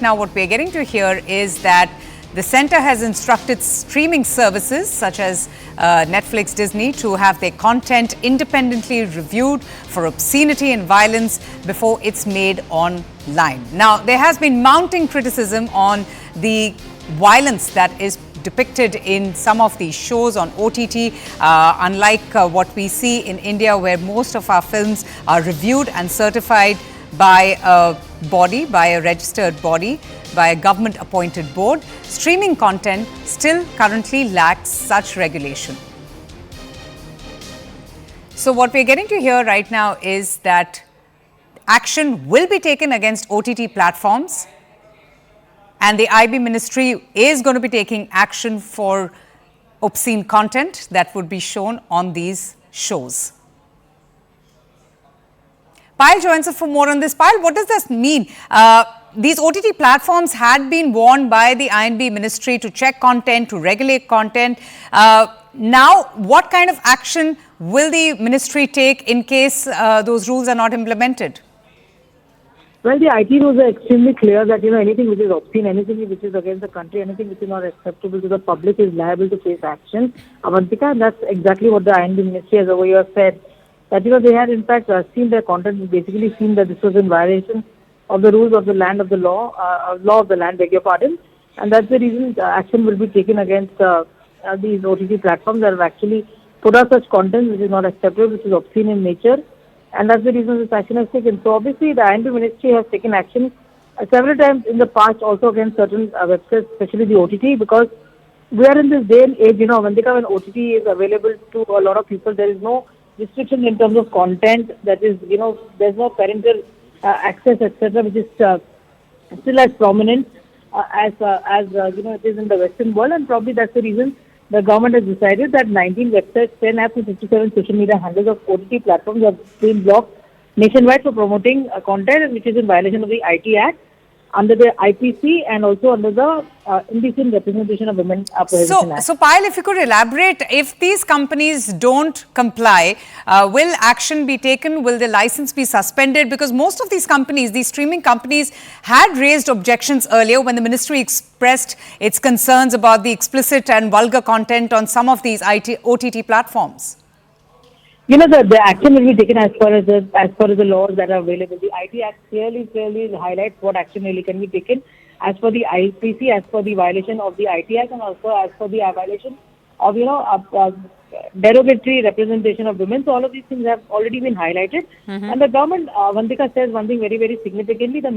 Now, what we're getting to hear is that the centre has instructed streaming services such as Netflix, Disney to have their content independently reviewed for obscenity and violence before it's made online. Now, there has been mounting criticism on the violence that is depicted in some of these shows on OTT, unlike what we see in India, where most of our films are reviewed and certified by a body, by a registered body, by a government-appointed board. Streaming content still currently lacks such regulation. So what we're getting to hear right now is that action will be taken against OTT platforms, and the I&B Ministry is going to be taking action for obscene content that would be shown on these shows. Payal joins us for more on this. Payal, what does this mean? These OTT platforms had been warned by the I&B Ministry to check content, to regulate content. Now, what kind of action will the ministry take in case those rules are not implemented? Well, the IT rules are extremely clear that, anything which is obscene, anything which is against the country, anything which is not acceptable to the public is liable to face action. Avantika, and that's exactly what the I&B Ministry has over here said. That, they had in fact seen their content and basically seen that this was in violation of the rules of the land of the law of the land, beg your pardon. And that's the reason action will be taken against these OTT platforms that have actually put out such content which is not acceptable, which is obscene in nature. And that's the reason this action is taken. So obviously the I&B Ministry has taken action several times in the past also against certain websites, especially the OTT, because we are in this day and age, when OTT is available to a lot of people, there is no restriction in terms of content, that is, there's no parental access, etc., which is still as prominent as it is in the Western world, and probably that's the reason the government has decided that 19 websites, 10 apps and 57 social media handles of OTT platforms have been blocked nationwide for promoting content which is in violation of the IT Act, under the IPC and also under the Indecent Representation of Women Prohibition Act. So Payal, if you could elaborate, if these companies don't comply, will action be taken? Will the license be suspended? Because most of these companies, these streaming companies, had raised objections earlier when the ministry expressed its concerns about the explicit and vulgar content on some of these OTT platforms. The action will be taken as far as the laws that are available. The IT Act clearly highlights what action really can be taken as for the IPC, as for the violation of the IT Act, and also as for the violation of derogatory representation of women. So all of these things have already been highlighted. And the government, Vandika, says one thing very, very significantly. The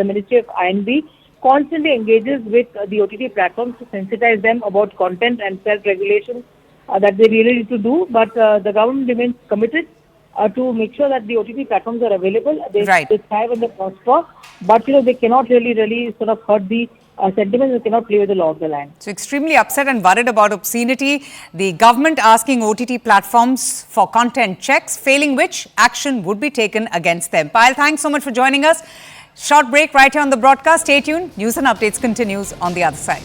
Ministry of I&B constantly engages with the OTT platforms to sensitize them about content and self-regulation that they really need to do, but the government remains committed to make sure that the OTT platforms are available. They thrive and they prosper, but they cannot really sort of hurt the sentiments. They cannot play with the law of the land. So extremely upset and worried about obscenity. The government asking OTT platforms for content checks, failing which action would be taken against them. Payal, thanks so much for joining us. Short break right here on the broadcast. Stay tuned. News and updates continues on the other side.